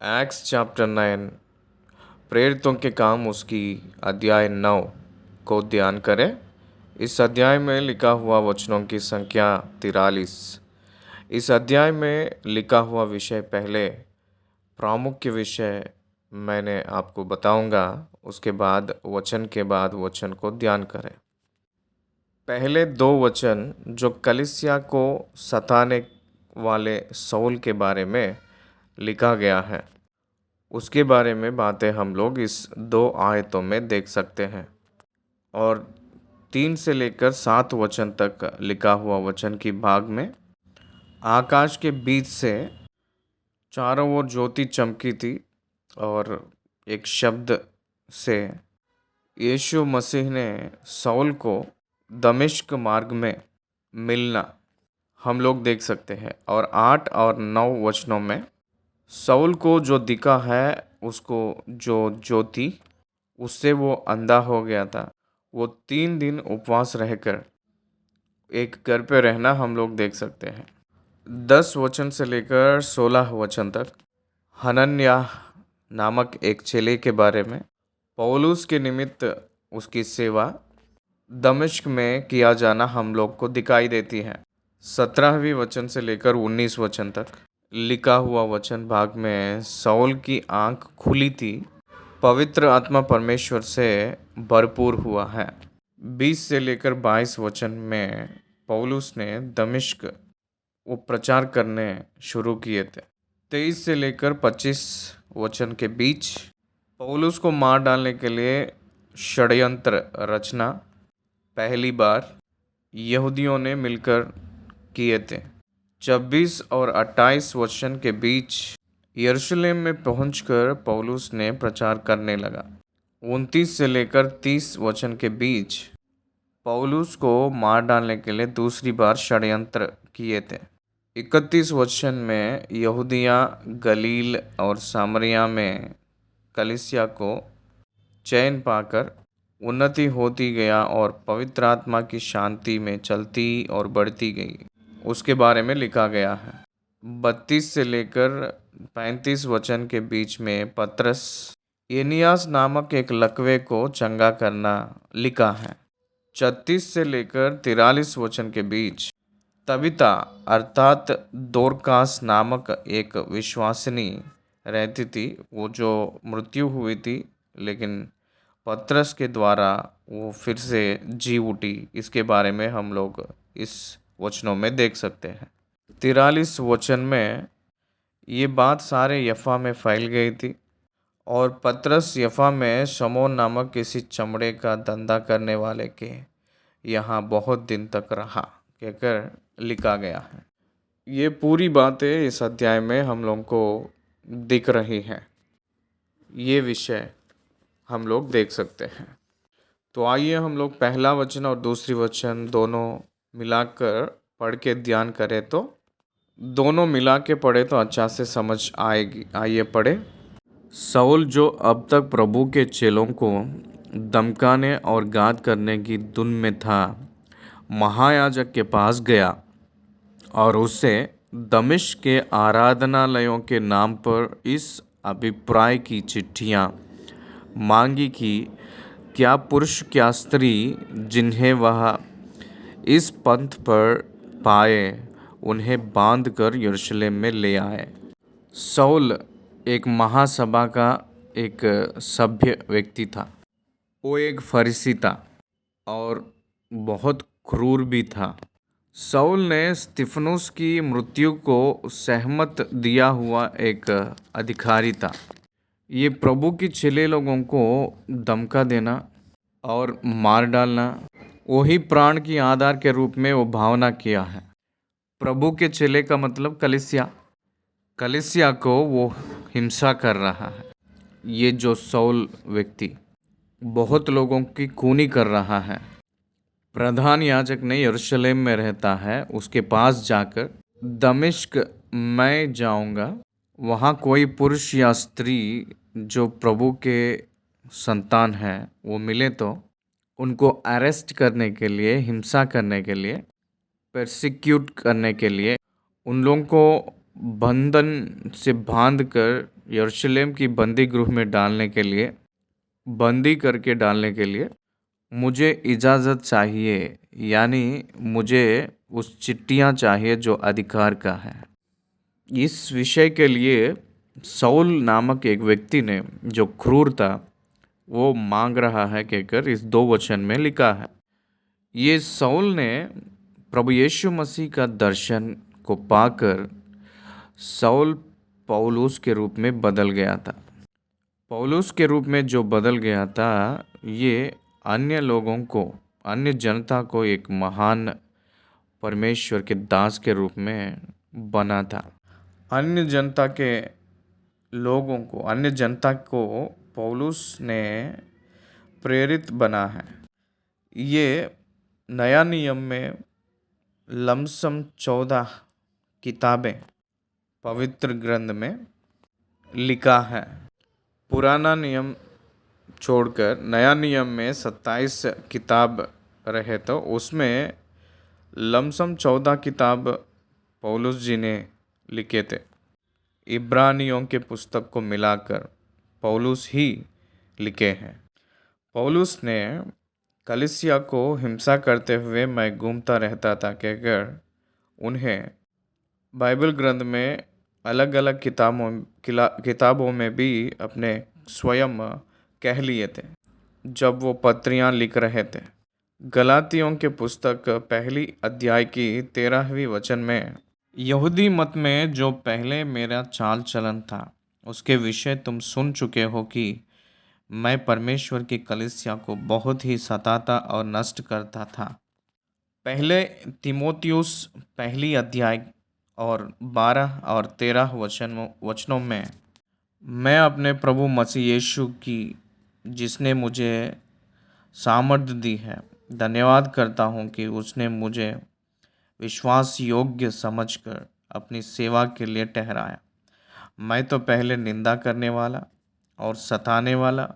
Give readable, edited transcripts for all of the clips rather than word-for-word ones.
X chapter 9 प्रेरितों के काम उसकी अध्याय 9 को ध्यान करें। इस अध्याय में लिखा हुआ वचनों की संख्या 43। इस अध्याय में लिखा हुआ विषय पहले प्रामुख्य विषय मैंने आपको बताऊंगा, उसके बाद वचन को ध्यान करें। पहले दो वचन जो कलीसिया को सताने वाले शाऊल के बारे में लिखा गया है, उसके बारे में बातें हम लोग इस दो आयतों में देख सकते हैं। और 3 से लेकर 7 वचन तक लिखा हुआ वचन की भाग में आकाश के बीच से चारों ओर ज्योति चमकी थी और एक शब्द से यीशु मसीह ने शाऊल को दमिश्क मार्ग में मिलना हम लोग देख सकते हैं। और 8 और 9 वचनों में शाऊल को जो दिखा है, उसको जो ज्योति, उससे वो अंधा हो गया था। वो 3 दिन उपवास रहकर एक घर पे रहना हम लोग देख सकते हैं। 10 वचन से लेकर 16 वचन तक हनन्याह नामक एक चेले के बारे में पौलुस के निमित्त उसकी सेवा दमिश्क में किया जाना हम लोग को दिखाई देती है। 17वीं वचन से लेकर 19 वचन तक लिखा हुआ वचन भाग में शाऊल की आंख खुली थी, पवित्र आत्मा परमेश्वर से भरपूर हुआ है। 20 से लेकर 22 वचन में पौलुस ने दमिश्क वो प्रचार करने शुरू किए थे। 23 से लेकर 25 वचन के बीच पौलुस को मार डालने के लिए षड्यंत्र रचना पहली बार यहूदियों ने मिलकर किए थे। 26 और 28 वचन के बीच यरूशलेम में पहुंचकर पौलुस ने प्रचार करने लगा। 29 से लेकर 30 वचन के बीच पौलुस को मार डालने के लिए दूसरी बार षड्यंत्र किए थे। 31 वचन में यहूदिया, गलील और सामरिया में कलीसिया को चैन पाकर उन्नति होती गया और पवित्र आत्मा की शांति में चलती और बढ़ती गई, उसके बारे में लिखा गया है। 32 से लेकर 35 वचन के बीच में पतरस एनियास नामक एक लकवे को चंगा करना लिखा है। 36 से लेकर 43 वचन के बीच तबीता अर्थात दोरकास नामक एक विश्वासिनी रहती थी, वो जो मृत्यु हुई थी, लेकिन पतरस के द्वारा वो फिर से जी उठी। इसके बारे में हम लोग इस वचनों में देख सकते हैं। 43 वचन में ये बात सारे यफ़ा में फैल गई थी और पतरस यफ़ा में शमौन नामक किसी चमड़े का धंधा करने वाले के यहाँ बहुत दिन तक रहा कहकर लिखा गया है। ये पूरी बातें इस अध्याय में हम लोग को दिख रही हैं। ये विषय हम लोग देख सकते हैं। तो आइए हम लोग पहला वचन और दूसरी वचन दोनों मिलाकर पढ़ के ध्यान करें, तो दोनों मिला के पढ़े तो अच्छा से समझ आएगी। आइए पढ़े। शाऊल जो अब तक प्रभु के चेलों को धमकाने और घात करने की धुन में था, महायाजक के पास गया और उससे दमिश्क के आराधनालयों के नाम पर इस अभिप्राय की चिट्ठियाँ मांगी कि क्या पुरुष क्या स्त्री जिन्हें वह इस पंथ पर पाए, उन्हें बांध कर यरूशलेम में ले आए। शाऊल एक महासभा का एक सभ्य व्यक्ति था। वो एक फरीसी था और बहुत क्रूर भी था। शाऊल ने स्तिफनुस की मृत्यु को सहमत दिया हुआ एक अधिकारी था। ये प्रभु की चेले लोगों को धमका देना और मार डालना, वही प्राण की आधार के रूप में वो भावना किया है। प्रभु के चेले का मतलब कलीसिया को वो हिंसा कर रहा है। ये जो शाऊल व्यक्ति बहुत लोगों की खूनी कर रहा है। प्रधान याजक ने यरूशलेम में रहता है, उसके पास जाकर दमिश्क मैं जाऊंगा, वहाँ कोई पुरुष या स्त्री जो प्रभु के संतान हैं वो मिले तो उनको अरेस्ट करने के लिए, हिंसा करने के लिए, परसिक्यूट करने के लिए, उन लोगों को बंधन से बांध कर यरूशलेम की बंदी गृह में डालने के लिए, बंदी करके डालने के लिए मुझे इजाज़त चाहिए, यानी मुझे उस चिट्ठियाँ चाहिए जो अधिकार का है। इस विषय के लिए साउल नामक एक व्यक्ति ने, जो क्रूर था, वो मांग रहा है कहकर इस 2 वचन में लिखा है। ये साउल ने प्रभु यीशु मसीह का दर्शन को पाकर साउल पौलुस के रूप में बदल गया था। पौलुस के रूप में जो बदल गया था, ये अन्य लोगों को, अन्य जनता को एक महान परमेश्वर के दास के रूप में बना था। अन्य जनता के लोगों को, अन्य जनता को पौलुस ने प्रेरित बना है। ये नया नियम में लमसम 14 किताबें पवित्र ग्रंथ में लिखा है। पुराना नियम छोड़कर नया नियम में 27 किताब रहे, तो उसमें लमसम 14 किताब पौलुस जी ने लिखे थे। इब्रानियों के पुस्तक को मिलाकर पौलुस ही लिखे हैं। पौलुस ने कलीसिया को हिंसा करते हुए मैं घूमता रहता था कहकर उन्हें बाइबल ग्रंथ में अलग अलग किताबों में भी अपने स्वयं कह लिए थे जब वो पत्रियां लिख रहे थे। गलातियों के पुस्तक 1 अध्याय की 13वीं वचन में, यहूदी मत में जो पहले मेरा चाल चलन था उसके विषय तुम सुन चुके हो कि मैं परमेश्वर की कलीसिया को बहुत ही सताता और नष्ट करता था। पहले तीमुथियुस 1 अध्याय और 12 और 13 वचनों में मैं अपने प्रभु मसीह यीशु की, जिसने मुझे सामर्थ्य दी है, धन्यवाद करता हूँ कि उसने मुझे विश्वास योग्य समझकर अपनी सेवा के लिए ठहराया। मैं तो पहले निंदा करने वाला और सताने वाला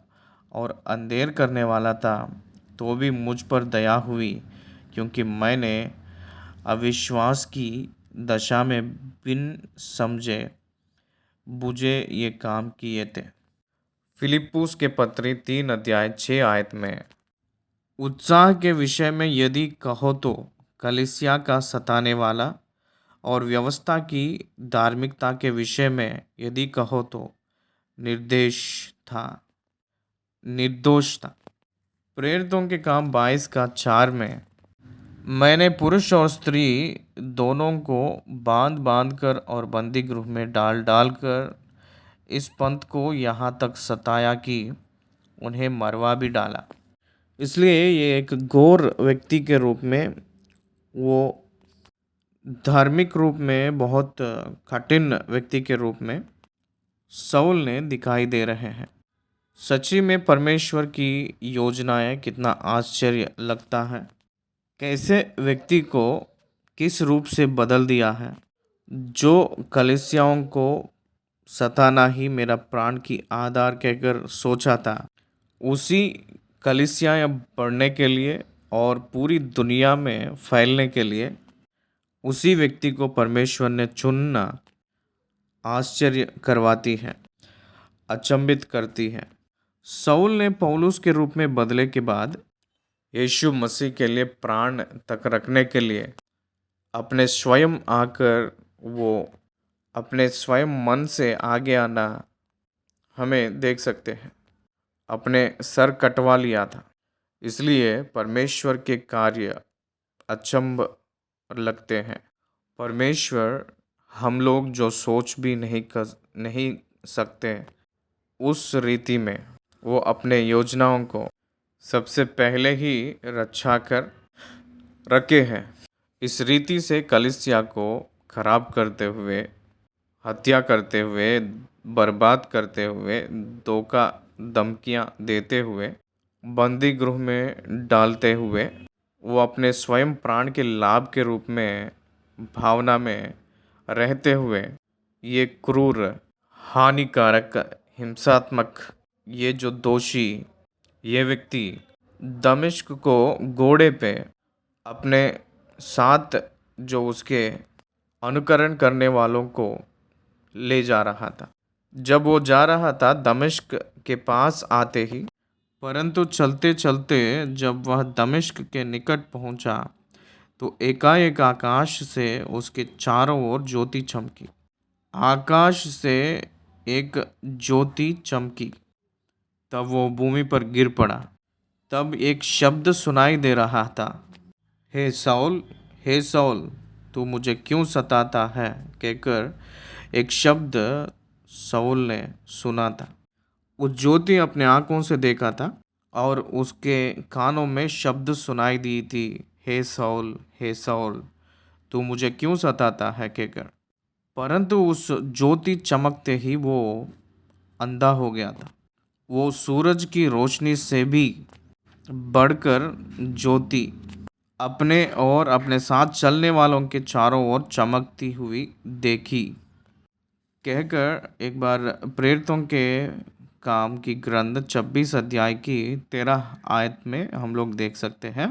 और अंधेर करने वाला था, तो भी मुझ पर दया हुई, क्योंकि मैंने अविश्वास की दशा में बिन समझे बुझे ये काम किए थे। फिलिप्पुस के पत्री 3 अध्याय 6 आयत में, उत्साह के विषय में यदि कहो तो कलीसिया का सताने वाला, और व्यवस्था की धार्मिकता के विषय में यदि कहो तो निर्दोष था। प्रेरितों के काम 22 का 4 में, मैंने पुरुष और स्त्री दोनों को बांध बांध कर और बंदी गृह में डाल डाल कर इस पंथ को यहाँ तक सताया कि उन्हें मरवा भी डाला। इसलिए ये एक घोर व्यक्ति के रूप में, वो धार्मिक रूप में बहुत कठिन व्यक्ति के रूप में साउल ने दिखाई दे रहे हैं। सच्ची में परमेश्वर की योजनाएं कितना आश्चर्य लगता है। कैसे व्यक्ति को किस रूप से बदल दिया है। जो कलीसियाओं को सताना ही मेरा प्राण की आधार कहकर सोचा था, उसी कलीसियाएं बढ़ने के लिए और पूरी दुनिया में फैलने के लिए उसी व्यक्ति को परमेश्वर ने चुनना आश्चर्य करवाती है, अचंभित करती है। साउल ने पौलुस के रूप में बदले के बाद यीशु मसीह के लिए प्राण तक रखने के लिए अपने स्वयं आकर, वो अपने स्वयं मन से आगे आना हमें देख सकते हैं। अपने सर कटवा लिया था। इसलिए परमेश्वर के कार्य अचंभ लगते हैं। परमेश्वर हम लोग जो सोच भी नहीं सकते, उस रीति में वो अपने योजनाओं को सबसे पहले ही रचा कर रखे हैं। इस रीति से कलीसिया को खराब करते हुए, हत्या करते हुए, बर्बाद करते हुए, धोखा धमकियां देते हुए, बंदी गृह में डालते हुए, वो अपने स्वयं प्राण के लाभ के रूप में भावना में रहते हुए, ये क्रूर, हानिकारक, हिंसात्मक, ये जो दोषी, ये व्यक्ति दमिश्क को घोड़े पे अपने साथ जो उसके अनुकरण करने वालों को ले जा रहा था। जब वो जा रहा था दमिश्क के पास आते ही, परंतु चलते चलते जब वह दमिश्क के निकट पहुंचा तो एकाएक आकाश से उसके चारों ओर ज्योति चमकी। आकाश से एक ज्योति चमकी, तब वो भूमि पर गिर पड़ा। तब एक शब्द सुनाई दे रहा था, हे साउल, तू मुझे क्यों सताता है, कहकर एक शब्द साउल ने सुना था। उस ज्योति अपने आंखों से देखा था और उसके कानों में शब्द सुनाई दी थी, हे साउल, तू मुझे क्यों सताता है, कहकर। परंतु उस ज्योति चमकते ही वो अंधा हो गया था। वो सूरज की रोशनी से भी बढ़कर ज्योति अपने और अपने साथ चलने वालों के चारों ओर चमकती हुई देखी, कहकर एक बार प्रेरितों के काम की ग्रंथ 26 अध्याय की 13 आयत में हम लोग देख सकते हैं।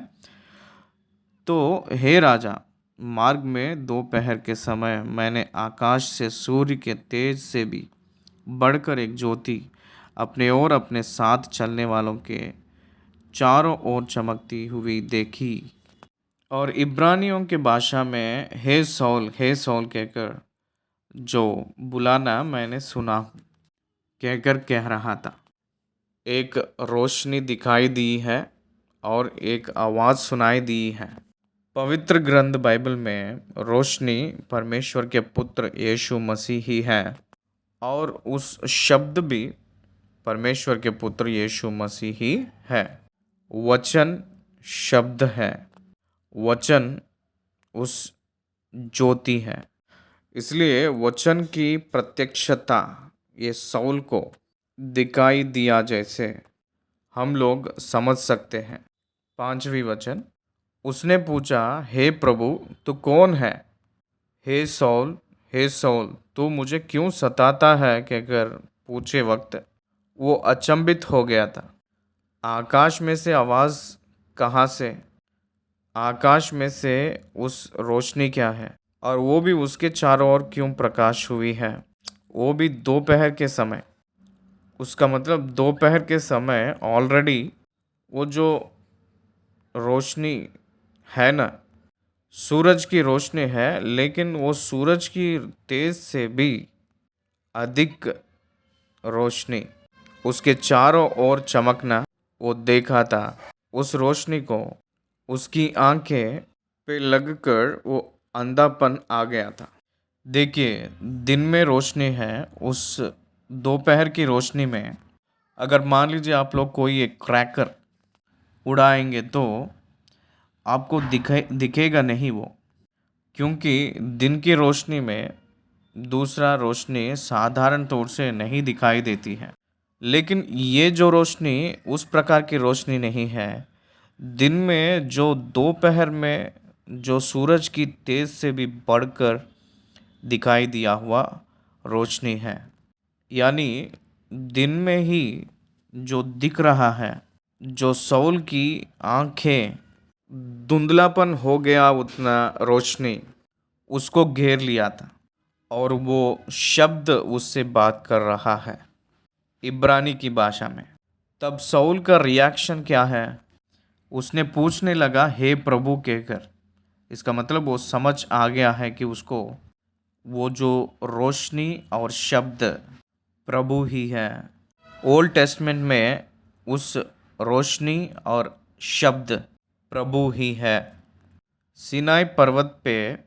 तो हे राजा, मार्ग में दोपहर के समय मैंने आकाश से सूर्य के तेज से भी बढ़कर एक ज्योति अपने और अपने साथ चलने वालों के चारों ओर चमकती हुई देखी। और इब्रानियों के भाषा में हे सौल कहकर जो बुलाना मैंने सुना हूँ, कहकर कह रहा था। एक रोशनी दिखाई दी है और एक आवाज़ सुनाई दी है। पवित्र ग्रंथ बाइबल में रोशनी परमेश्वर के पुत्र यीशु मसीह ही है और उस शब्द भी परमेश्वर के पुत्र यीशु मसीह ही है। वचन शब्द है, वचन उस ज्योति है। इसलिए वचन की प्रत्यक्षता ये साउल को दिखाई दिया जैसे हम लोग समझ सकते हैं। 5वीं वचन, उसने पूछा, हे प्रभु, तू कौन है? हे साउल, तू मुझे क्यों सताता है, कहकर पूछे वक्त वो अचंभित हो गया था। आकाश में से आवाज़ कहाँ से? आकाश में से उस रोशनी क्या है? और वो भी उसके चारों ओर क्यों प्रकाश हुई है? वो भी दोपहर के समय। उसका मतलब दोपहर के समय ऑलरेडी वो जो रोशनी है ना, सूरज की रोशनी है, लेकिन वो सूरज की तेज से भी अधिक रोशनी उसके चारों ओर चमकना वो देखा था। उस रोशनी को उसकी आंखें पे लगकर वो अंधापन आ गया था। देखिए, दिन में रोशनी है, उस दोपहर की रोशनी में अगर मान लीजिए आप लोग कोई एक क्रैकर उड़ाएंगे तो आपको दिखेगा नहीं वो, क्योंकि दिन की रोशनी में दूसरा रोशनी साधारण तौर से नहीं दिखाई देती है। लेकिन ये जो रोशनी उस प्रकार की रोशनी नहीं है। दिन में जो दोपहर में जो सूरज की तेज से भी बढ़कर दिखाई दिया हुआ रोशनी है, यानी दिन में ही जो दिख रहा है, जो साउल की आंखें धुंधलापन हो गया, उतना रोशनी उसको घेर लिया था और वो शब्द उससे बात कर रहा है इब्रानी की भाषा में। तब साउल का रिएक्शन क्या है? उसने पूछने लगा, हे प्रभु, कहकर। इसका मतलब वो समझ आ गया है कि उसको वो जो रोशनी और शब्द प्रभु ही है। ओल्ड टेस्टमेंट में उस रोशनी और शब्द प्रभु ही है। सिनाई पर्वत पे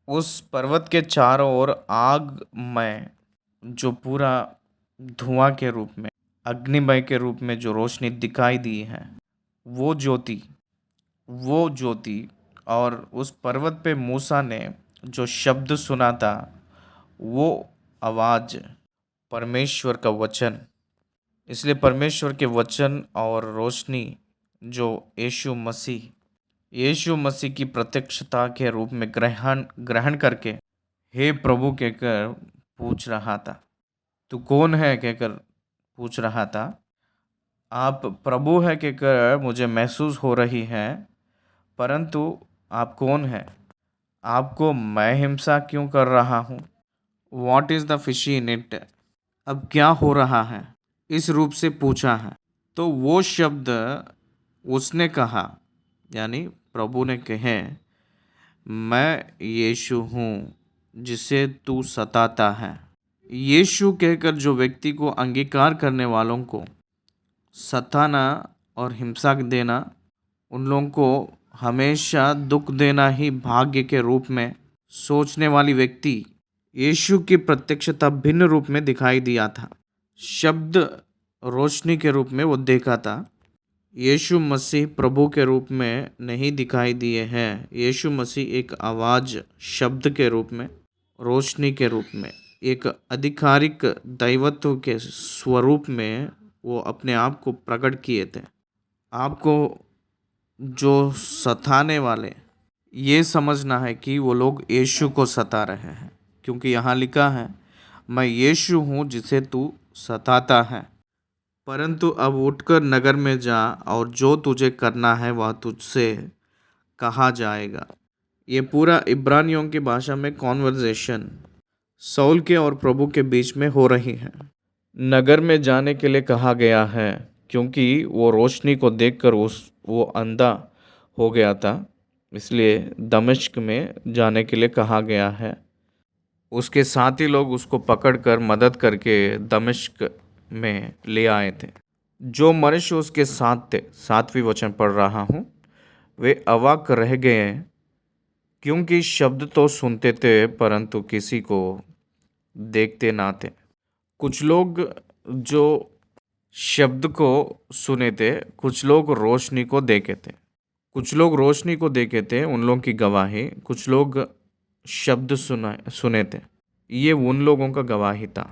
उस पर्वत के चारों ओर आग में जो पूरा धुआं के रूप में, अग्निमय के रूप में जो रोशनी दिखाई दी है, वो ज्योति और उस पर्वत पे मूसा ने जो शब्द सुना था, वो आवाज़ परमेश्वर का वचन। इसलिए परमेश्वर के वचन और रोशनी जो यीशु मसीह की प्रत्यक्षता के रूप में ग्रहण ग्रहण करके हे प्रभु कहकर पूछ रहा था। तू कौन है, कहकर पूछ रहा था। आप प्रभु है कहकर मुझे महसूस हो रही है, परंतु आप कौन है? आपको मैं हिंसा क्यों कर रहा हूँ? What is the fishy in it? अब क्या हो रहा है, इस रूप से पूछा है। तो वो शब्द उसने कहा, यानी प्रभु ने कहे, मैं यीशु हूँ जिसे तू सताता है। यीशु कहकर जो व्यक्ति को अंगीकार करने वालों को सताना और हिंसा देना, उन लोगों को हमेशा दुख देना ही भाग्य के रूप में सोचने वाली व्यक्ति यीशु की प्रत्यक्षता भिन्न रूप में दिखाई दिया था। शब्द रोशनी के रूप में वो देखा था। यीशु मसीह प्रभु के रूप में नहीं दिखाई दिए हैं। यीशु मसीह एक आवाज़ शब्द के रूप में, रोशनी के रूप में, एक आधिकारिक दैवत्व के स्वरूप में वो अपने आप को प्रकट किए थे। आपको जो सताने वाले, ये समझना है कि वो लोग यीशु को सता रहे हैं, क्योंकि यहाँ लिखा है, मैं यीशु हूँ जिसे तू सताता है। परंतु अब उठकर नगर में जा और जो तुझे करना है वह तुझसे कहा जाएगा। ये पूरा इब्रानियों की भाषा में कॉन्वर्जेशन सौल के और प्रभु के बीच में हो रही है। नगर में जाने के लिए कहा गया है क्योंकि वो रोशनी को देखकर वो अंधा हो गया था, इसलिए दमिश्क में जाने के लिए कहा गया है। उसके साथी लोग उसको पकड़कर मदद करके दमिश्क में ले आए थे। जो मनुष्य उसके साथ थे, 7वीं वचन पढ़ रहा हूँ, वे अवाक रह गए क्योंकि शब्द तो सुनते थे परंतु किसी को देखते ना थे। कुछ लोग जो शब्द को सुने थे, कुछ लोग रोशनी को देखे थे। कुछ लोग रोशनी को देखे थे, उन लोगों की गवाही। कुछ लोग शब्द सुने थे, ये उन लोगों का गवाही था।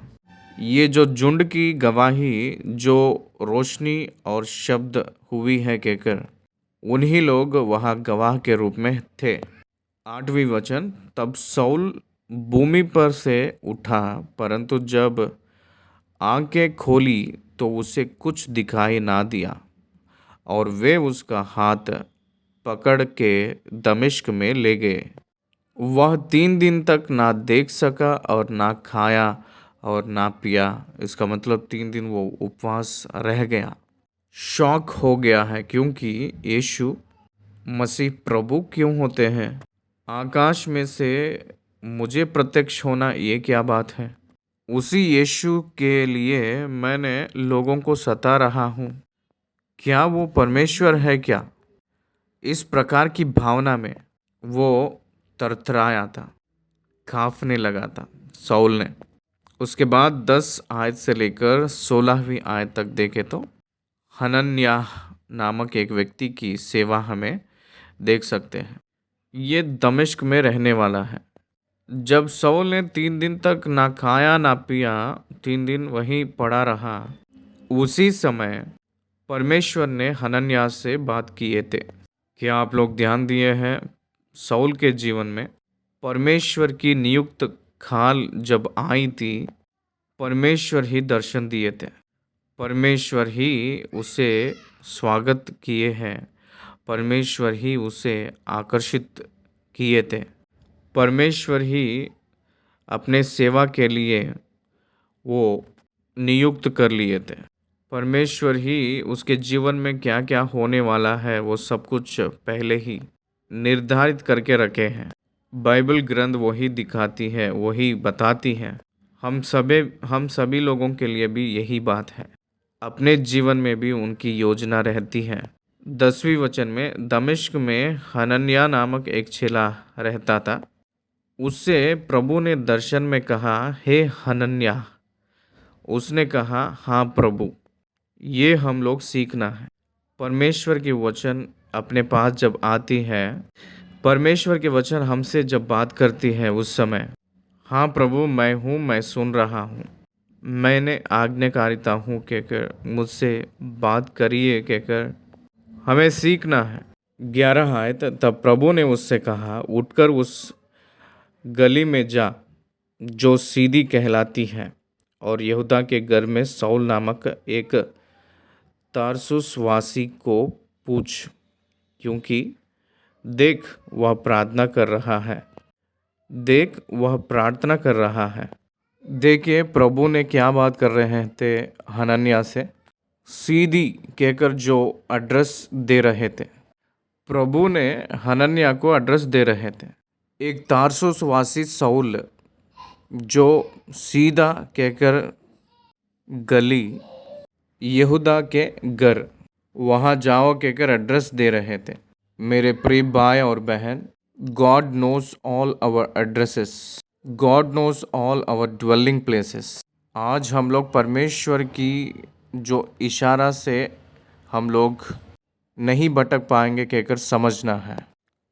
ये जो झुंड की गवाही जो रोशनी और शब्द हुई है कहकर, उन्हीं लोग वहाँ गवाह के रूप में थे। 8वीं वचन, तब सौल भूमि पर से उठा, परंतु जब आंखें खोली तो उसे कुछ दिखाई ना दिया, और वे उसका हाथ पकड़ के दमिश्क में ले गए। वह 3 दिन तक ना देख सका और ना खाया और ना पिया। इसका मतलब 3 दिन वो उपवास रह गया। शौक हो गया है, क्योंकि यीशु मसीह प्रभु क्यों होते हैं। आकाश में से मुझे प्रत्यक्ष होना, ये क्या बात है। उसी यीशु के लिए मैंने लोगों को सता रहा हूँ। क्या वो परमेश्वर है क्या? इस प्रकार की भावना में वो तरतराया था, कांपने लगा था सौल ने। उसके बाद 10 आयत से लेकर 16वीं आयत तक देखे तो हनन्याह नामक एक व्यक्ति की सेवा हमें देख सकते हैं। ये दमिश्क में रहने वाला है। जब सौल ने 3 दिन तक ना खाया ना पिया, 3 दिन वहीं पड़ा रहा, उसी समय परमेश्वर ने हनन्याह से बात किए थे। क्या आप लोग ध्यान दिए हैं, सौल के जीवन में परमेश्वर की नियुक्त खाल जब आई थी, परमेश्वर ही दर्शन दिए थे, परमेश्वर ही उसे स्वागत किए हैं, परमेश्वर ही उसे आकर्षित किए थे, परमेश्वर ही अपने सेवा के लिए वो नियुक्त कर लिए थे। परमेश्वर ही उसके जीवन में क्या क्या होने वाला है वो सब कुछ पहले ही निर्धारित करके रखे हैं। बाइबल ग्रंथ वही दिखाती है, वही बताती है। हम सभी लोगों के लिए भी यही बात है। अपने जीवन में भी उनकी योजना रहती है। 10वीं वचन में, दमिश्क में हनन्याह नामक एक चेला रहता था। उससे प्रभु ने दर्शन में कहा, हे हनन्याह। उसने कहा, हाँ प्रभु। ये हम लोग सीखना है। परमेश्वर की वचन अपने पास जब आती है, परमेश्वर के वचन हमसे जब बात करती है, उस समय हाँ प्रभु मैं हूँ, मैं सुन रहा हूँ, मैंने आज्ञाकारिता हूँ कहकर मुझसे बात करिए कहकर हमें सीखना है। 11 आयत, तब प्रभु ने उससे कहा, उठकर उस गली में जा जो सीधी कहलाती है, और यहूदा के घर में सौल नामक एक तारसुसवासी को पूछ, क्योंकि देख वह प्रार्थना कर रहा है। देख वह प्रार्थना कर रहा है। देखिए प्रभु ने क्या बात कर रहे थे हनन्याह से, सीधी कहकर जो एड्रेस दे रहे थे। प्रभु ने हनन्याह को एड्रेस दे रहे थे। एक तारसुसवासी शाऊल जो सीधा कहकर गली यहूदा के घर वहाँ जाओ कहकर एड्रेस दे रहे थे। मेरे प्रिय भाई और बहन, God knows all our addresses, God knows all our dwelling places. आज हम लोग परमेश्वर की जो इशारा से हम लोग नहीं भटक पाएंगे कहकर समझना है।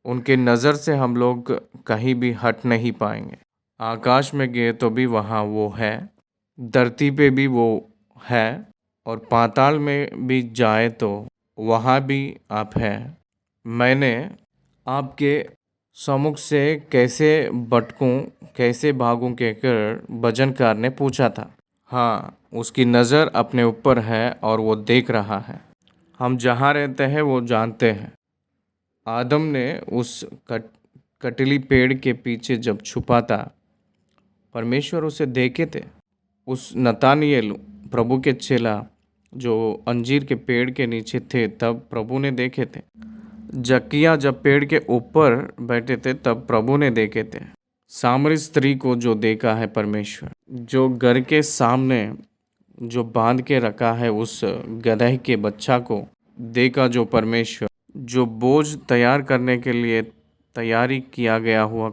उनके नज़र से हम लोग कहीं भी हट नहीं पाएंगे। आकाश में गए तो भी वहाँ वो है, धरती पे भी वो है, और पाताल में भी जाए तो वहाँ भी आप हैं। मैंने आपके सम्मुख से कैसे भटकूं, कैसे भागूं कहकर भजनकार ने पूछा था। हाँ, उसकी नज़र अपने ऊपर है और वो देख रहा है। हम जहाँ रहते हैं वो जानते हैं। आदम ने उस कटली पेड़ के पीछे जब छुपा था, परमेश्वर उसे देखे थे। उस नतानिएल प्रभु के चेला जो अंजीर के पेड़ के नीचे थे तब प्रभु ने देखे थे। जकिया जब पेड़ के ऊपर बैठे थे तब प्रभु ने देखे थे। सामरी स्त्री को जो देखा है परमेश्वर, जो घर के सामने जो बांध के रखा है उस गदहे के बच्चा को देखा जो परमेश्वर, जो बोझ तैयार करने के लिए तैयारी किया गया हुआ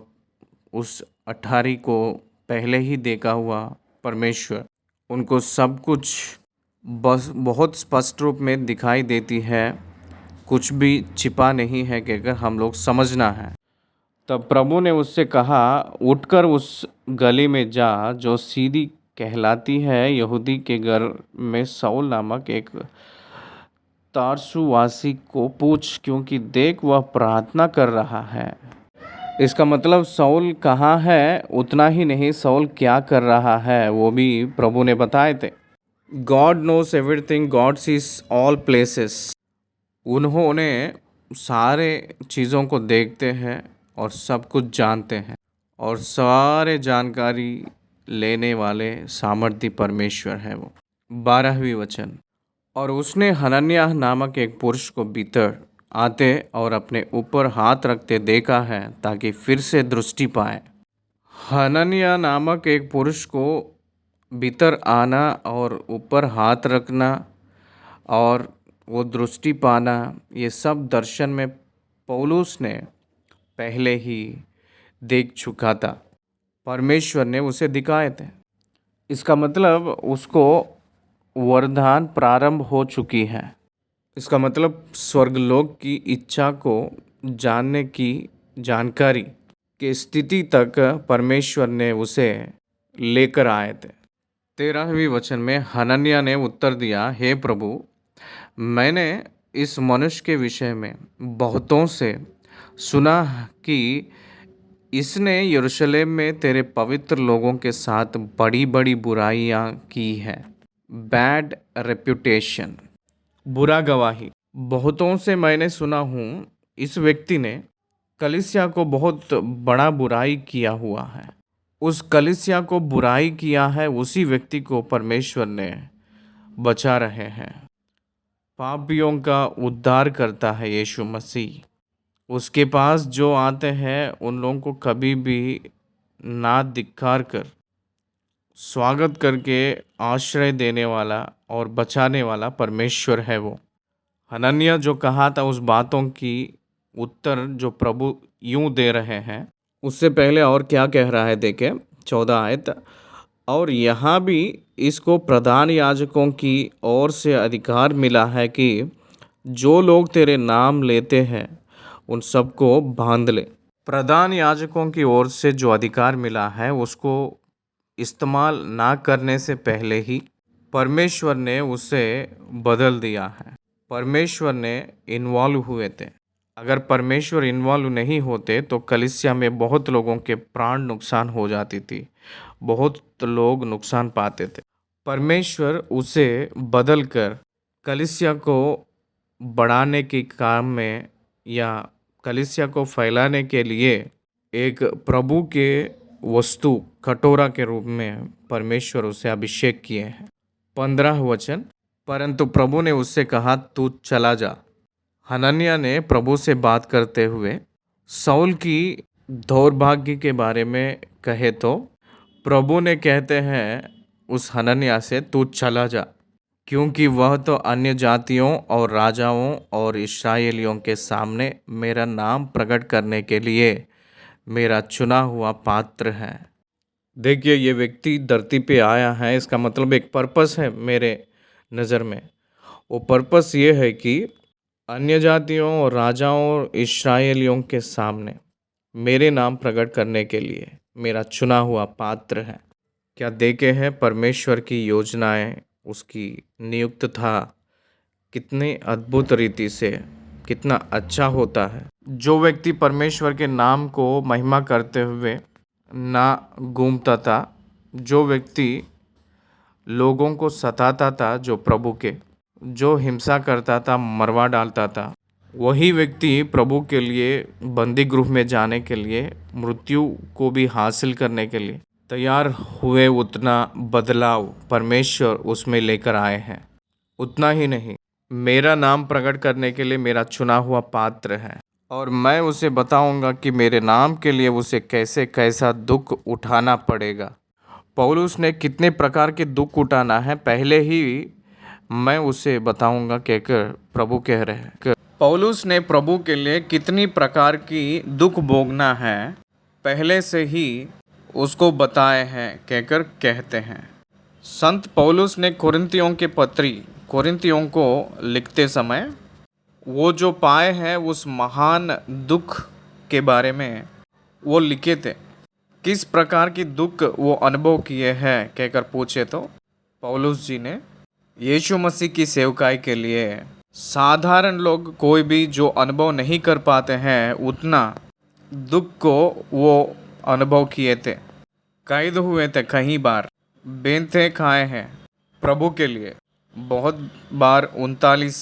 उस अठारी को पहले ही देखा हुआ परमेश्वर, उनको सब कुछ बस बहुत स्पष्ट रूप में दिखाई देती है। कुछ भी छिपा नहीं है कहकर हम लोग समझना है। तब प्रभु ने उससे कहा, उठकर उस गली में जा जो सीधी कहलाती है यहूदी के घर में शाऊल नामक एक तारसुवासी को पूछ, क्योंकि देख वह प्रार्थना कर रहा है। इसका मतलब शाऊल कहाँ है उतना ही नहीं, शाऊल क्या कर रहा है वो भी प्रभु ने बताए थे। God knows everything, God sees all places. उन्होंने सारे चीज़ों को देखते हैं और सब कुछ जानते हैं, और सारे जानकारी लेने वाले सामर्थी परमेश्वर है वो। 12वीं वचन, और उसने हनन्याह नामक एक पुरुष को भीतर आते और अपने ऊपर हाथ रखते देखा है ताकि फिर से दृष्टि पाए। हनन्याह नामक एक पुरुष को भीतर आना और ऊपर हाथ रखना और वो दृष्टि पाना, ये सब दर्शन में पौलुस ने पहले ही देख चुका था। परमेश्वर ने उसे दिखाए थे। इसका मतलब उसको वरदान प्रारंभ हो चुकी है। इसका मतलब स्वर्गलोक की इच्छा को जानने की जानकारी की स्थिति तक परमेश्वर ने उसे लेकर आए थे। 13वीं वचन में हनन्याह ने उत्तर दिया, हे प्रभु, मैंने इस मनुष्य के विषय में बहुतों से सुना कि इसने यरूशलेम में तेरे पवित्र लोगों के साथ बड़ी बड़ी बुराइयां की हैं। बैड रेप्यूटेशन, बुरा गवाही। बहुतों से मैंने सुना हूँ इस व्यक्ति ने कलीसिया को बहुत बड़ा बुराई किया हुआ है। उस कलीसिया को बुराई किया है उसी व्यक्ति को परमेश्वर ने बचा रहे हैं। पापियों का उद्धार करता है यीशु मसीह। उसके पास जो आते हैं उन लोगों को कभी भी ना धिक्कार कर स्वागत करके आश्रय देने वाला और बचाने वाला परमेश्वर है वो। हनन्याह जो कहा था उस बातों की उत्तर जो प्रभु यूं दे रहे हैं, उससे पहले और क्या कह रहा है देखे 14 आयत, और यहाँ भी इसको प्रधान याजकों की ओर से अधिकार मिला है कि जो लोग तेरे नाम लेते हैं उन सबको बांध ले। प्रधान याजकों की ओर से जो अधिकार मिला है उसको इस्तेमाल ना करने से पहले ही परमेश्वर ने उसे बदल दिया है। परमेश्वर ने इन्वॉल्व हुए थे। अगर परमेश्वर इन्वॉल्व नहीं होते तो कलीसिया में बहुत लोगों के प्राण नुकसान हो जाती थी, बहुत लोग नुकसान पाते थे। परमेश्वर उसे बदल कर कलीसिया को बढ़ाने के काम में या कलीसिया को फैलाने के लिए एक प्रभु के वस्तु कटोरा के रूप में परमेश्वर उसे अभिषेक किए हैं। 15 वचन, परंतु प्रभु ने उससे कहा, तू चला जा। हनन्याह ने प्रभु से बात करते हुए साउल की दौर्भाग्य के बारे में कहे तो प्रभु ने कहते हैं उस हनन्याह से, तू चला जा, क्योंकि वह तो अन्य जातियों और राजाओं और इस्राएलियों के सामने मेरा नाम प्रकट करने के लिए मेरा चुना हुआ पात्र है। देखिए, ये व्यक्ति धरती पे आया है, इसका मतलब एक पर्पस है मेरे नज़र में। वो पर्पस ये है कि अन्य जातियों और राजाओं और इस्राएलियों के सामने मेरे नाम प्रकट करने के लिए मेरा चुना हुआ पात्र है। क्या देखे हैं परमेश्वर की योजनाएं, उसकी नियुक्त था कितनी अद्भुत रीति से, कितना अच्छा होता है। जो व्यक्ति परमेश्वर के नाम को महिमा करते हुए ना घूमता था, जो व्यक्ति लोगों को सताता था, जो प्रभु के जो हिंसा करता था, मरवा डालता था, वही व्यक्ति प्रभु के लिए बंदी गृह में जाने के लिए, मृत्यु को भी हासिल करने के लिए तैयार हुए। उतना बदलाव परमेश्वर उसमें लेकर आए हैं। उतना ही नहीं, मेरा नाम प्रकट करने के लिए मेरा चुना हुआ पात्र है, और मैं उसे बताऊंगा कि मेरे नाम के लिए उसे कैसे कैसा दुख उठाना पड़ेगा। पौलुस ने कितने प्रकार के दुख उठाना है पहले ही मैं उसे बताऊंगा, कहकर प्रभु कह रहे हैं। पौलुस ने प्रभु के लिए कितनी प्रकार की दुख भोगना है पहले से ही उसको बताए हैं, कहकर कहते हैं। संत पौलुस ने कुरिन्थियों के पत्री कुरिन्थियों को लिखते समय वो जो पाए हैं उस महान दुख के बारे में वो लिखे थे। किस प्रकार की दुख वो अनुभव किए हैं कहकर पूछे तो पौलुस जी ने यीशु मसीह की सेवकाई के लिए साधारण लोग कोई भी जो अनुभव नहीं कर पाते हैं उतना दुख को वो अनुभव किए थे। कैद हुए थे, कई बार बेंथे खाए हैं प्रभु के लिए, बहुत बार 39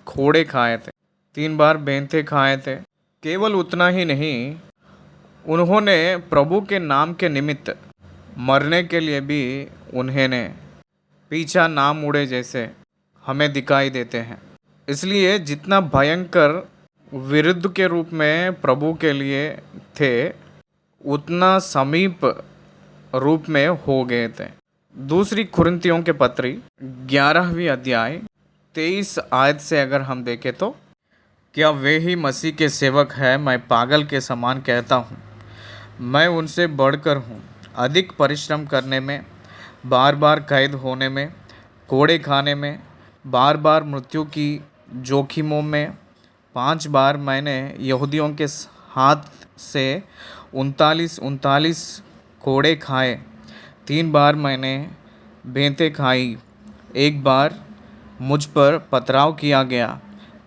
खोड़े खाए थे, 3 बार बेंथे खाए थे। केवल उतना ही नहीं, उन्होंने प्रभु के नाम के निमित्त मरने के लिए भी उन्होंने पीछा ना मुड़े जैसे हमें दिखाई देते हैं। इसलिए जितना भयंकर विरुद्ध के रूप में प्रभु के लिए थे, उतना समीप रूप में हो गए थे। दूसरी कुरिन्थियों के पत्री 11वीं अध्याय 23 आयत से अगर हम देखें तो, क्या वे ही मसीह के सेवक हैं? मैं पागल के समान कहता हूँ, मैं उनसे बढ़कर हूँ। अधिक परिश्रम करने में, बार बार कैद होने में, कोड़े खाने में, बार बार मृत्यु की जोखिमों में, 5 बार मैंने यहूदियों के हाथ से 39 कोड़े खाए, 3 बार मैंने बेंतें खाई, 1 बार मुझ पर पथराव किया गया,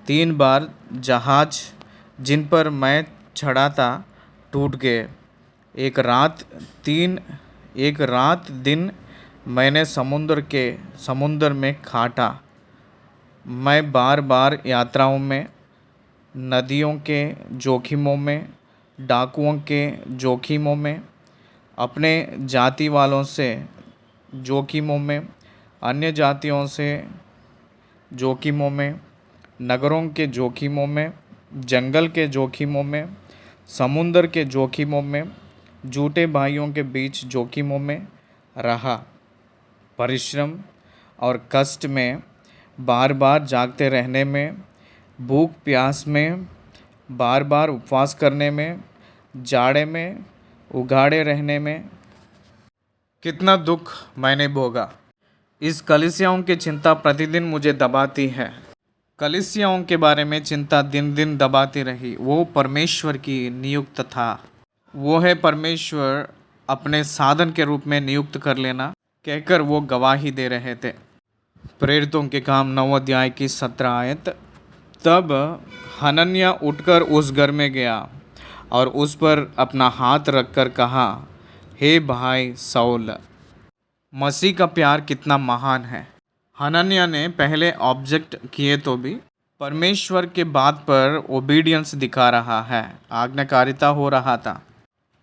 3 बार जहाज जिन पर मैं चढ़ा था टूट गए, एक रात दिन मैंने समुंदर में काटा। मैं बार बार यात्राओं में, नदियों के जोखिमों में, डाकुओं के जोखिमों में, अपने जाति वालों से जोखिमों में, अन्य जातियों से जोखिमों में, नगरों के जोखिमों में, जंगल के जोखिमों में, समुंदर के जोखिमों में, झूठे भाइयों के बीच जोखिमों में रहा। परिश्रम और कष्ट में, बार बार जागते रहने में, भूख प्यास में, बार बार उपवास करने में, जाड़े में उघाड़े रहने में, कितना दुख मैंने भोगा। इस कलीसियाओं की चिंता प्रतिदिन मुझे दबाती है। कलीसियाओं के बारे में चिंता दिन दिन दबाती रही। वो परमेश्वर की नियुक्त था। वो है परमेश्वर अपने साधन के रूप में नियुक्त कर लेना, कहकर वो गवाही दे रहे थे। प्रेरितों के काम 9 अध्याय की 17 आयत। तब हनन्याह उठकर उस घर में गया और उस पर अपना हाथ रखकर कहा, हे भाई साउल, मसीह का प्यार कितना महान है। हनन्याह ने पहले ऑब्जेक्ट किए तो भी परमेश्वर के बात पर ओबीडियंस दिखा रहा है, आज्ञाकारिता हो रहा था।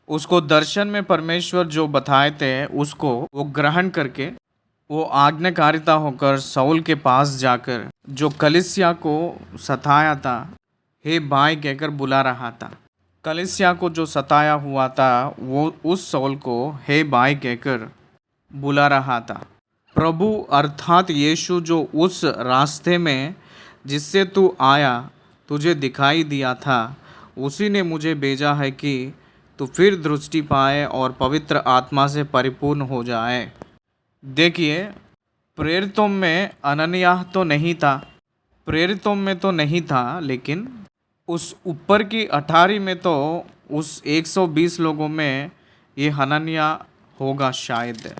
उसको दर्शन में परमेश्वर जो बताए थे उसको वो ग्रहण करके वो आज्ञाकारिता होकर शाऊल के पास जाकर जो कलीसिया को सताया था, हे भाई कहकर बुला रहा था। कलीसिया को जो सताया हुआ था वो उस शाऊल को हे भाई कहकर बुला रहा था। प्रभु अर्थात यीशु जो उस रास्ते में जिससे तू आया तुझे दिखाई दिया था, उसी ने मुझे भेजा है कि तू फिर दृष्टि पाए और पवित्र आत्मा से परिपूर्ण हो जाए। देखिए, प्रेरितों में अनन्याह तो नहीं था, प्रेरितों में तो नहीं था, लेकिन उस ऊपर की अठारी में तो उस 120 लोगों में ये हनन्या होगा शायद।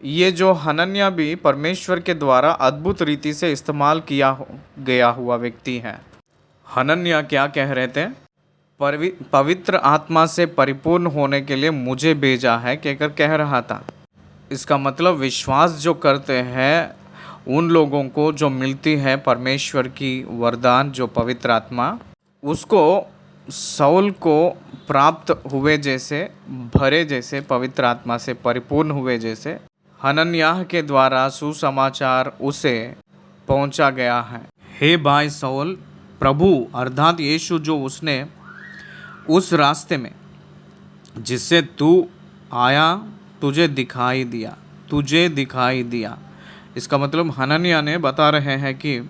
ये जो हनन्या भी परमेश्वर के द्वारा अद्भुत रीति से इस्तेमाल गया हुआ व्यक्ति है। हनन्या क्या कह रहे थे? पवित्र आत्मा से परिपूर्ण होने के लिए मुझे भेजा है कहकर कह रहा था। इसका मतलब विश्वास जो करते हैं उन लोगों को जो मिलती है परमेश्वर की वरदान जो पवित्र आत्मा, उसको शाऊल को प्राप्त हुए जैसे, भरे जैसे, पवित्र आत्मा से परिपूर्ण हुए जैसे हनन्याह के द्वारा सुसमाचार उसे पहुंचा गया है। हे भाई शाऊल, प्रभु अर्थात यीशु जो उसने उस रास्ते में जिससे तू आया तुझे दिखाई दिया। इसका मतलब हनन्याह ने बता रहे हैं कि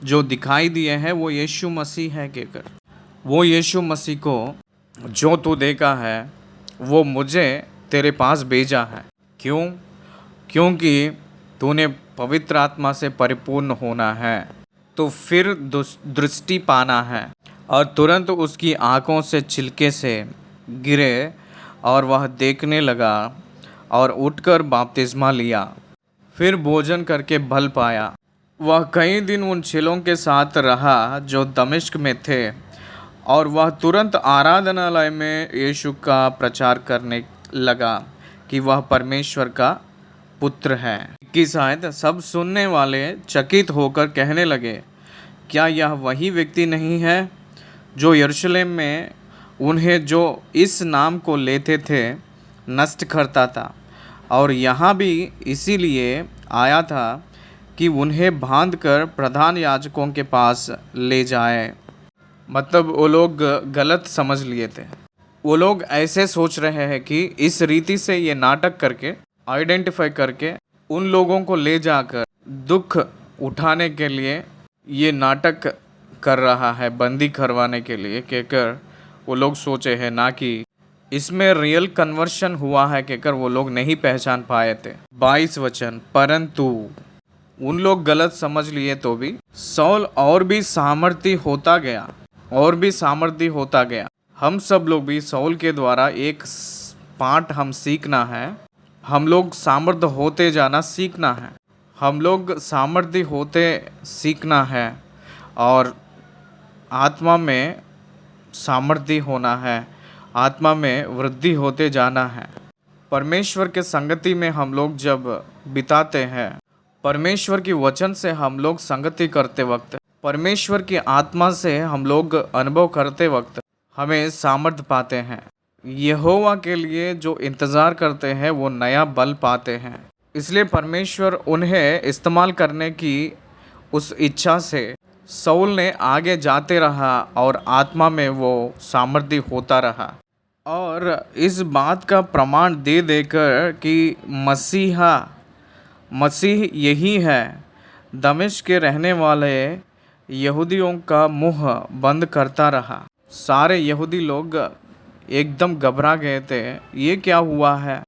जो दिखाई दिए हैं वो यीशु मसीह है कहकर, वो यीशु मसीह को जो तू देखा है वो मुझे तेरे पास भेजा है। क्यों? क्योंकि तूने पवित्र आत्मा से परिपूर्ण होना है, तो फिर दृष्टि पाना है। और तुरंत उसकी आँखों से छिलके से गिरे और वह देखने लगा और उठकर बपतिस्मा लिया। फिर भोजन करके बल पाया। वह कई दिन उन चेलों के साथ रहा जो दमिश्क में थे, और वह तुरंत आराधनालय में यीशु का प्रचार करने लगा कि वह परमेश्वर का पुत्र है। कि शायद सब सुनने वाले चकित होकर कहने लगे, क्या यह वही व्यक्ति नहीं है जो यरूशलेम में उन्हें जो इस नाम को लेते थे नष्ट करता था, और यहाँ भी इसीलिए आया था कि उन्हें बांधकर प्रधान याजकों के पास ले जाए। मतलब वो लोग गलत समझ लिए थे। वो लोग ऐसे सोच रहे हैं कि इस रीति से ये नाटक करके, आइडेंटिफाई करके उन लोगों को ले जाकर दुख उठाने के लिए ये नाटक कर रहा है, बंदी करवाने के लिए कहकर वो लोग सोचे हैं, ना कि इसमें रियल कन्वर्शन हुआ है कहकर वो लोग नहीं पहचान पाए थे। 22 वचन, परंतु उन लोग गलत समझ लिए तो भी शाऊल और भी सामर्थी होता गया। हम सब लोग भी शाऊल के द्वारा एक पाठ हम सीखना है। हम लोग सामर्थ होते जाना सीखना है। हम लोग सामर्थ्य होते सीखना है और आत्मा में सामर्थ्य होना है, आत्मा में वृद्धि होते जाना है। परमेश्वर के संगति में हम लोग जब बिताते हैं, परमेश्वर की वचन से हम लोग संगति करते वक्त, परमेश्वर की आत्मा से हम लोग अनुभव करते वक्त हमें सामर्थ्य पाते हैं। यहोवा के लिए जो इंतज़ार करते हैं वो नया बल पाते हैं। इसलिए परमेश्वर उन्हें इस्तेमाल करने की उस इच्छा से शाऊल ने आगे जाते रहा और आत्मा में वो सामर्थ्य होता रहा। और इस बात का प्रमाण दे देकर कि मसीह यही है, दमिश्क के रहने वाले यहूदियों का मुंह बंद करता रहा। सारे यहूदी लोग एकदम घबरा गए थे, ये क्या हुआ है?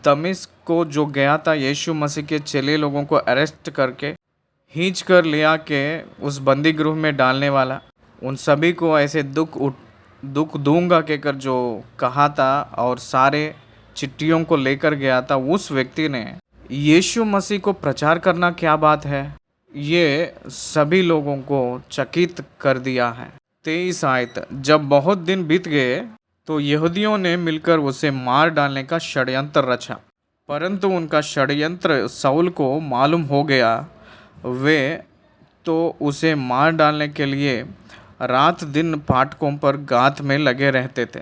दमिश्क को जो गया था यीशु मसीह के चेले लोगों को अरेस्ट करके खींच कर ले आके उस बंदी गृह में डालने वाला, उन सभी को ऐसे दुख दूंगा कहकर जो कहा था और सारे चिट्ठियों को लेकर गया था, उस व्यक्ति ने यीशु मसीह को प्रचार करना क्या बात है, ये सभी लोगों को चकित कर दिया है। 23 आयत, जब बहुत दिन बीत गए तो यहूदियों ने मिलकर उसे मार डालने का षड्यंत्र रचा, परंतु उनका षड्यंत्र शाऊल को मालूम हो गया। वे तो उसे मार डालने के लिए रात दिन फाटकों पर गात में लगे रहते थे।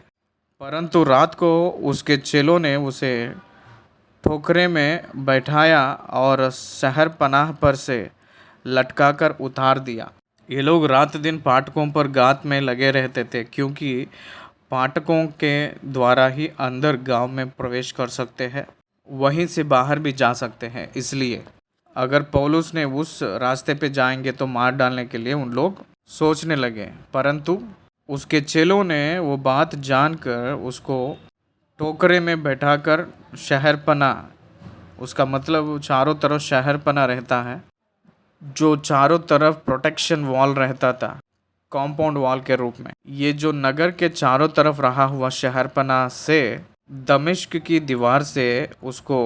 परंतु रात को उसके चेलों ने उसे ठोकरे में बैठाया और शहर पनाह पर से लटकाकर उतार दिया। ये लोग रात दिन फाटकों पर गात में लगे रहते थे, क्योंकि फाटकों के द्वारा ही अंदर गांव में प्रवेश कर सकते हैं, वहीं से बाहर भी जा सकते हैं। इसलिए अगर पौलुस ने उस रास्ते पे जाएंगे तो मार डालने के लिए उन लोग सोचने लगे। परंतु उसके चेलों ने वो बात जानकर उसको टोकरे में बैठाकर शहर पना, उसका मतलब चारों तरफ शहर पना रहता है, जो चारों तरफ प्रोटेक्शन वॉल रहता था, कॉम्पाउंड वॉल के रूप में। ये जो नगर के चारों तरफ रहा हुआ शहर पना से दमिश्क की दीवार से उसको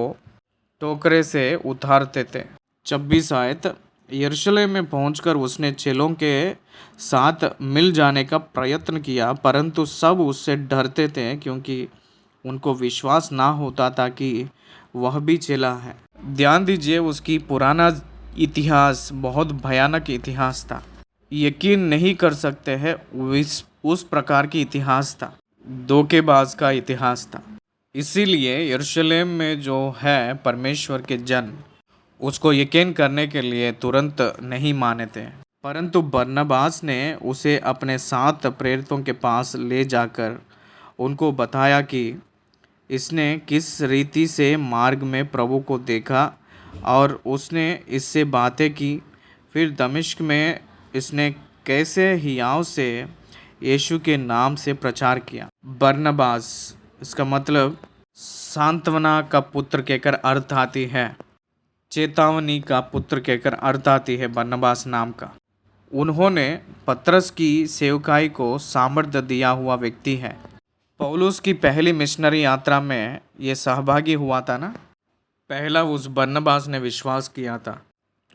टोकरे से उतारते थे। 26 आयत। यरूशलेम में पहुंचकर उसने चेलों के साथ मिल जाने का प्रयत्न किया, परंतु सब उससे डरते थे, क्योंकि उनको विश्वास ना होता था कि वह भी चेला है। ध्यान दीजिए, उसकी पुराना इतिहास बहुत भयानक इतिहास था। यकीन नहीं कर सकते हैं उस प्रकार की इतिहास था, धोखेबाज का इतिहास था। इसीलिए यरूशलेम में जो है परमेश्वर के जन उसको यकीन करने के लिए तुरंत नहीं माने थे। परंतु बरनबास ने उसे अपने 7 प्रेरितों के पास ले जाकर उनको बताया कि इसने किस रीति से मार्ग में प्रभु को देखा और उसने इससे बातें की। फिर दमिश्क में इसने कैसे हियाव से यीशु के नाम से प्रचार किया। बरनबास, इसका मतलब सांत्वना का पुत्र कहकर अर्थ आती है, चेतावनी का पुत्र कहकर अर्थ आती है बरनबास नाम का। उन्होंने पतरस की सेवकाई को सामर्थ्य दिया हुआ व्यक्ति है। पौलुस की पहली मिशनरी यात्रा में ये सहभागी हुआ था ना। पहला उस बरनबास ने विश्वास किया था,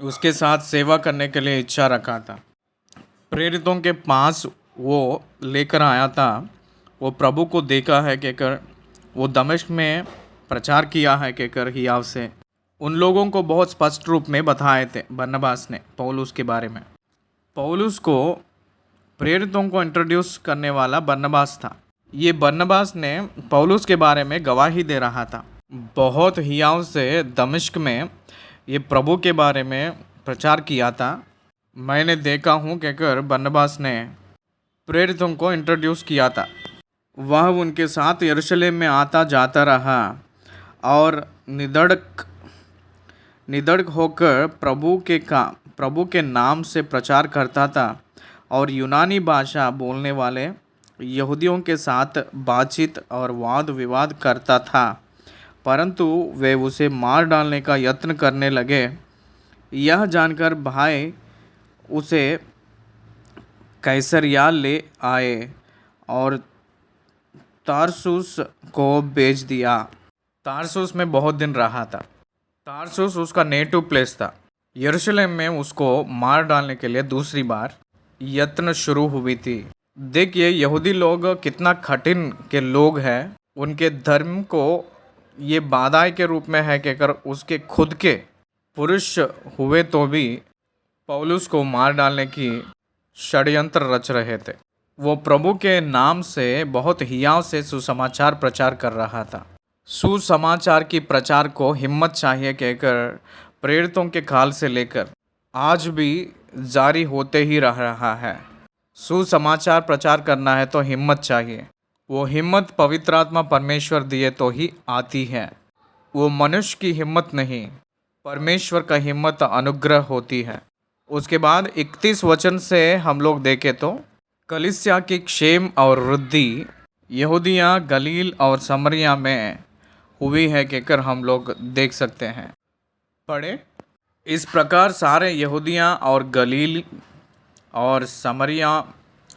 उसके साथ सेवा करने के लिए इच्छा रखा था। प्रेरितों के पास वो लेकर आया था, वो प्रभु को देखा है कहकर, वो दमिश्क में प्रचार किया है कहकर हियाव से उन लोगों को बहुत स्पष्ट रूप में बताए थे बरनबास ने पौलुस के बारे में। पौलुस को प्रेरितों को इंट्रोड्यूस करने वाला बरनबास था। ये बरनबास ने पौलुस के बारे में गवाही दे रहा था। बहुत हियाव से दमिश्क में ये प्रभु के बारे में प्रचार किया था। मैंने देखा हूँ कहकर बरनबास ने प्रेरितों को इंट्रोड्यूस किया था। वह उनके साथ यरूशलेम में आता जाता रहा और निडर होकर प्रभु के नाम से प्रचार करता था और यूनानी भाषा बोलने वाले यहूदियों के साथ बातचीत और वाद विवाद करता था। परंतु वे उसे मार डालने का यत्न करने लगे। यह जानकर भाई उसे कैसरिया ले आए और तारसुस को भेज दिया। तारसुस में बहुत दिन रहा था। तारसुस उसका नेटिव प्लेस था। यरूशलेम में उसको मार डालने के लिए दूसरी बार यत्न शुरू हुई थी। देखिए यहूदी लोग कितना कठिन के लोग हैं। उनके धर्म को ये बाधाई के रूप में है कहकर उसके खुद के पुरुष हुए तो भी पौलुस को मार डालने की षड्यंत्र रच रहे थे। वो प्रभु के नाम से बहुत हियाव से सुसमाचार प्रचार कर रहा था। सुसमाचार की प्रचार को हिम्मत चाहिए कहकर प्रेरितों के काल से लेकर आज भी जारी होते ही रह रहा है। सुसमाचार प्रचार करना है तो हिम्मत चाहिए। वो हिम्मत पवित्र आत्मा परमेश्वर दिए तो ही आती है। वो मनुष्य की हिम्मत नहीं, परमेश्वर का हिम्मत अनुग्रह होती है। उसके बाद 31 वचन से हम लोग देखें तो कलीसिया की क्षेम और वृद्धि यहूदिया, गलील और समरिया में हुई है कहकर हम लोग देख सकते हैं। पढ़े, इस प्रकार सारे यहूदिया और गलील और समरिया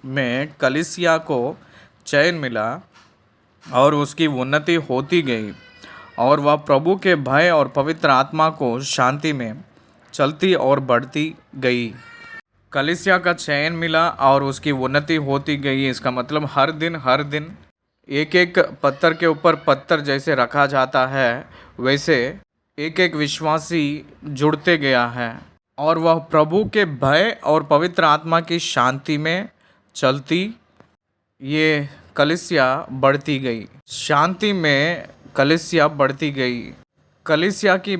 में कलीसिया को चैन मिला और उसकी उन्नति होती गई और वह प्रभु के भय और पवित्र आत्मा को शांति में चलती और बढ़ती गई। कलीसिया का चयन मिला और उसकी उन्नति होती गई। इसका मतलब हर दिन एक एक पत्थर के ऊपर पत्थर जैसे रखा जाता है, वैसे एक एक विश्वासी जुड़ते गया है और वह प्रभु के भय और पवित्र आत्मा की शांति में चलती, ये कलीसिया बढ़ती गई। शांति में कलीसिया बढ़ती गई। कलीसिया की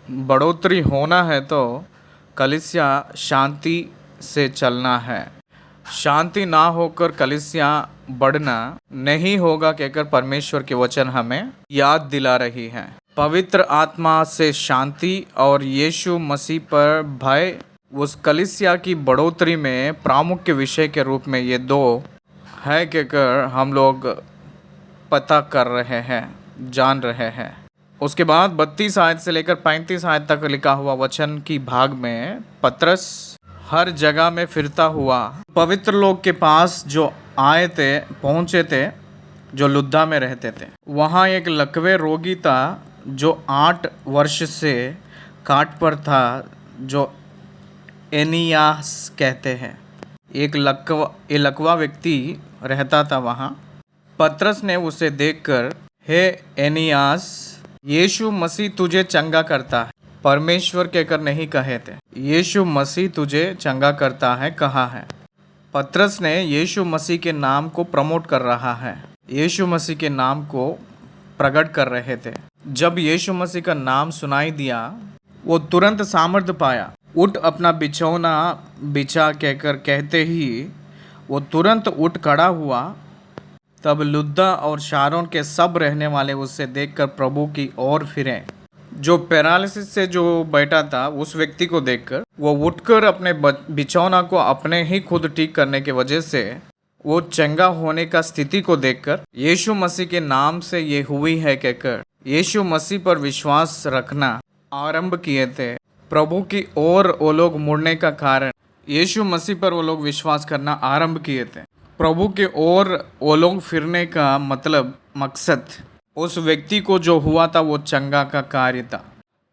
बढ़ोतरी होना है तो कलीसिया शांति से चलना है। शांति ना होकर कलीसिया बढ़ना नहीं होगा कहकर परमेश्वर के वचन हमें याद दिला रही है। पवित्र आत्मा से शांति और यीशु मसीह पर भय उस कलीसिया की बढ़ोतरी में प्रामुख्य विषय के रूप में ये दो है कहकर हम लोग पता कर रहे हैं, जान रहे हैं। उसके बाद 32 आयत से लेकर 35 आयत तक लिखा हुआ वचन की भाग में पतरस हर जगह में फिरता हुआ पवित्र लोग के पास जो आए थे, पहुँचे थे, जो लुद्दा में रहते थे। वहाँ एक लकवे रोगी था जो 8 वर्ष से काट पर था, जो एनियास कहते हैं। एक लकवा व्यक्ति रहता था वहाँ। पतरस ने उसे देखकर, हे एनियास, यीशु मसीह तुझे चंगा करता है। परमेश्वर कहकर नहीं कहे थे, यीशु मसीह तुझे चंगा करता है कहा है। पतरस ने यीशु मसीह के नाम को प्रमोट कर रहा है, यीशु मसीह के नाम को प्रकट कर रहे थे। जब यीशु मसीह का नाम सुनाई दिया, वो तुरंत सामर्थ्य पाया। उठ अपना बिछौना बिछा कहकर कहते ही वो तुरंत उठ खड़ा हुआ। तब लुद्दा और शारोन के सब रहने वाले उससे देखकर प्रभु की ओर फिरे। जो पैरालिसिस से जो बैठा था उस व्यक्ति को देखकर वो उठकर अपने बिछौना को अपने ही खुद ठीक करने की वजह से वो चंगा होने का स्थिति को देखकर यीशु मसीह के नाम से ये हुई है कहकर यीशु मसीह पर विश्वास रखना आरंभ किए थे। प्रभु की ओर वो लोग मुड़ने का कारण यीशु मसीह पर वो लोग विश्वास करना आरंभ किए थे। प्रभु के ओर वो लोग फिरने का मकसद उस व्यक्ति को जो हुआ था वो चंगा का कार्य था।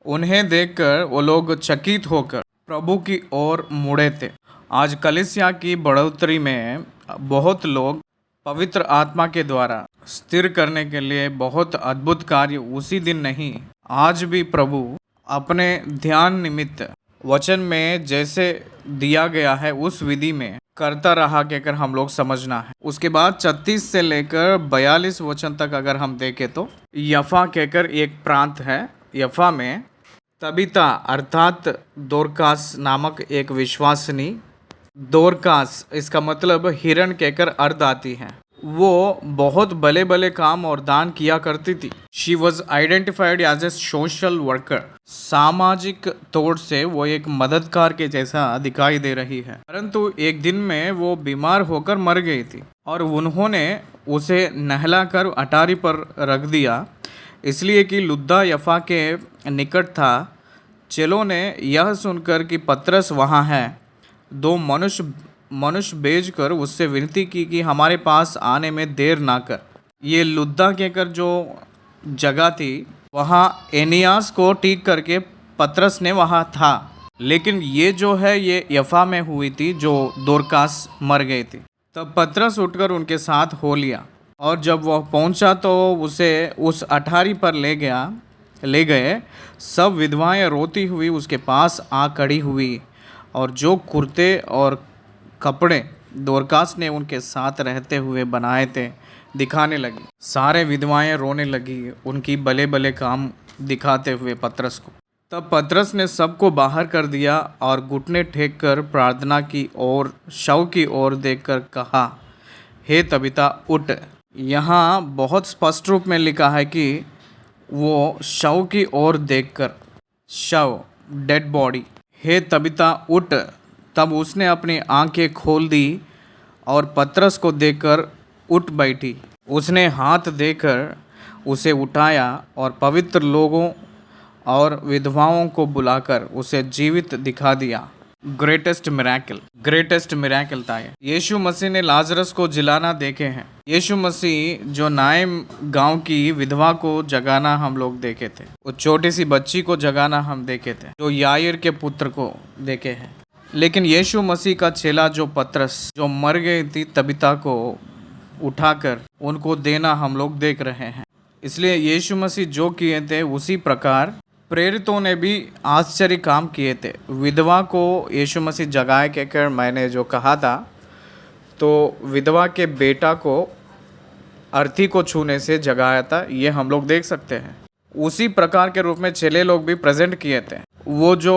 उन्हें देखकर वो लोग चकित होकर प्रभु की ओर मुड़े थे। आज कलीसिया की बढ़ोतरी में बहुत लोग पवित्र आत्मा के द्वारा स्थिर करने के लिए बहुत अद्भुत कार्य उसी दिन नहीं, आज भी प्रभु अपने ध्यान निमित्त वचन में जैसे दिया गया है उस विधि में करता रहा कहकर हम लोग समझना है। उसके बाद 36 से लेकर 42 वचन तक अगर हम देखें तो यफा कहकर एक प्रांत है। यफा में तबीता अर्थात दोरकास नामक एक विश्वासिनी, दोरकास इसका मतलब हिरण कहकर अर्थ आती है, वो बहुत भले भले काम और दान किया करती थी। She was identified as a social worker. सामाजिक तौर से वो एक मददगार के जैसा दिखाई दे रही है, परंतु एक दिन में वो बीमार होकर मर गई थी और उन्होंने उसे नहलाकर अटारी पर रख दिया, इसलिए कि लुद्दा यफा के निकट था। चेलों ने यह सुनकर कि पतरस वहाँ है, 2 मनुष्य भेजकर उससे विनती की कि हमारे पास आने में देर ना कर। ये लुद्दा कहकर जो जगह थी वहाँ एनियास को ठीक करके पतरस ने वहाँ था, लेकिन ये जो है ये यफा में हुई थी जो दोरकास मर गई थी। तब पतरस उठकर उनके साथ हो लिया और जब वह पहुँचा तो उसे उस अटारी पर ले गए। सब विधवाएं रोती हुई उसके पास आ खड़ी हुई और जो कुर्ते और कपड़े दोरकास ने उनके साथ रहते हुए बनाए थे दिखाने लगी। सारे विधवाएं रोने लगी उनकी भले भले काम दिखाते हुए पतरस को। तब पतरस ने सबको बाहर कर दिया और घुटने टेक कर प्रार्थना की और शव की ओर देखकर कहा, हे तबीता उठ। यहाँ बहुत स्पष्ट रूप में लिखा है कि वो शव की ओर देखकर, शव डेड बॉडी, हे तबीता उठ। तब उसने अपनी आंखें खोल दी और पतरस को देखकर उठ बैठी। उसने हाथ देकर उसे उठाया और पवित्र लोगों और विधवाओं को बुलाकर उसे जीवित दिखा दिया। ग्रेटेस्ट मिराकल था ये। यीशु मसीह ने लाजरस को जिलाना देखे हैं। यीशु मसीह जो नाइम गांव की विधवा को जगाना हम लोग देखे थे, वो छोटी सी बच्ची को जगाना हम देखे थे, जो याईर के पुत्र को देखे हैं। लेकिन यीशु मसीह का चेला जो पतरस जो मर गई थी तबीता को उठाकर उनको देना हम लोग देख रहे हैं। इसलिए यीशु मसीह जो किए थे उसी प्रकार प्रेरितों ने भी आश्चर्य काम किए थे। विधवा को यीशु मसीह जगाए कहकर मैंने जो कहा था, तो विधवा के बेटा को अर्थी को छूने से जगाया था, ये हम लोग देख सकते हैं। उसी प्रकार के रूप में चेले लोग भी प्रेजेंट किए थे। वो जो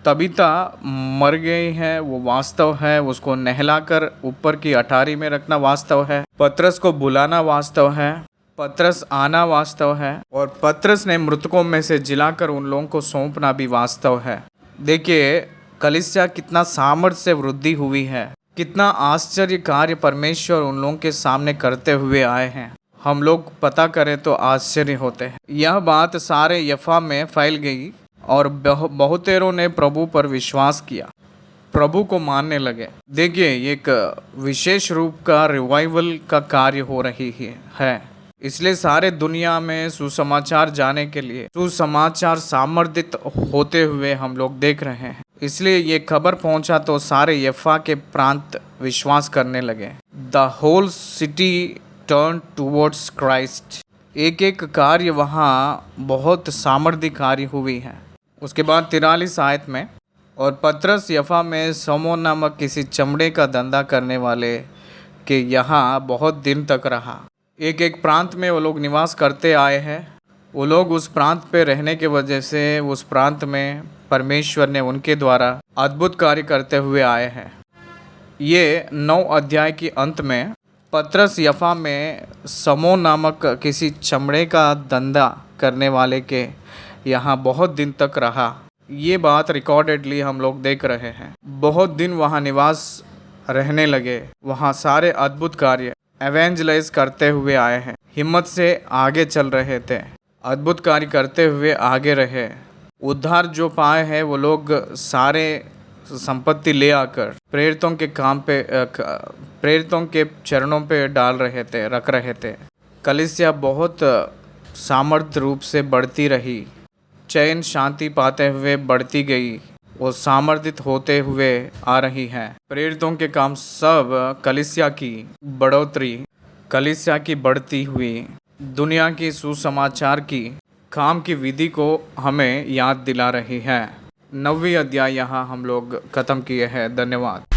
तबीता मर गई है वो वास्तव है, उसको नहलाकर ऊपर की अटारी में रखना वास्तव है, पतरस को बुलाना वास्तव है, पतरस आना वास्तव है, और पतरस ने मृतकों में से जिलाकर उन लोगों को सौंपना भी वास्तव है। देखिए कलीसिया कितना सामर्थ्य से वृद्धि हुई है, कितना आश्चर्य कार्य परमेश्वर उन लोगों के सामने करते हुए आए हैं। हम लोग पता करें तो आश्चर्य होते हैं। यह बात सारे यफा में फैल गई और बहुतेरों ने प्रभु पर विश्वास किया, प्रभु को मानने लगे। देखिए एक विशेष रूप का रिवाइवल का कार्य हो रही है। इसलिए सारे दुनिया में सुसमाचार जाने के लिए सुसमाचार सामर्थित होते हुए हम लोग देख रहे हैं। इसलिए ये खबर पहुंचा तो सारे यफा के प्रांत विश्वास करने लगे। The whole city turn towards Christ. एक एक कार्य वहाँ बहुत सामर्थ्य कार्य हुई है। उसके बाद 43 आयत में, और पतरस यफा में समोन नामक किसी चमड़े का धंधा करने वाले के यहाँ बहुत दिन तक रहा। एक एक प्रांत में वो लोग निवास करते आए हैं। वो लोग उस प्रांत पे रहने के वजह से उस प्रांत में परमेश्वर ने उनके द्वारा अद्भुत कार्य करते हुए आए हैं। ये 9 अध्याय के अंत में पतरस यफा में समोन नामक किसी चमड़े का धंधा करने वाले के यहाँ बहुत दिन तक रहा। ये बात रिकॉर्डेडली हम लोग देख रहे हैं। बहुत दिन वहाँ निवास रहने लगे, वहाँ सारे अद्भुत कार्य एवेंजलाइज करते हुए आए हैं, हिम्मत से आगे चल रहे थे, अद्भुत कार्य करते हुए आगे रहे। उद्धार जो पाए हैं वो लोग सारे संपत्ति ले आकर प्रेरितों के काम पे प्रेरितों के चरणों पे डाल रहे थे, रख रहे थे। कलीसिया बहुत सामर्थ्य रूप से बढ़ती रही, चैन शांति पाते हुए बढ़ती गई, वो सामर्थित होते हुए आ रही है। प्रेरितों के काम सब कलीसिया की बढ़ोतरी, कलीसिया की बढ़ती हुई दुनिया की सुसमाचार की काम की विधि को हमें याद दिला रही है। 9वीं अध्याय यहाँ हम लोग ख़त्म किए हैं। धन्यवाद।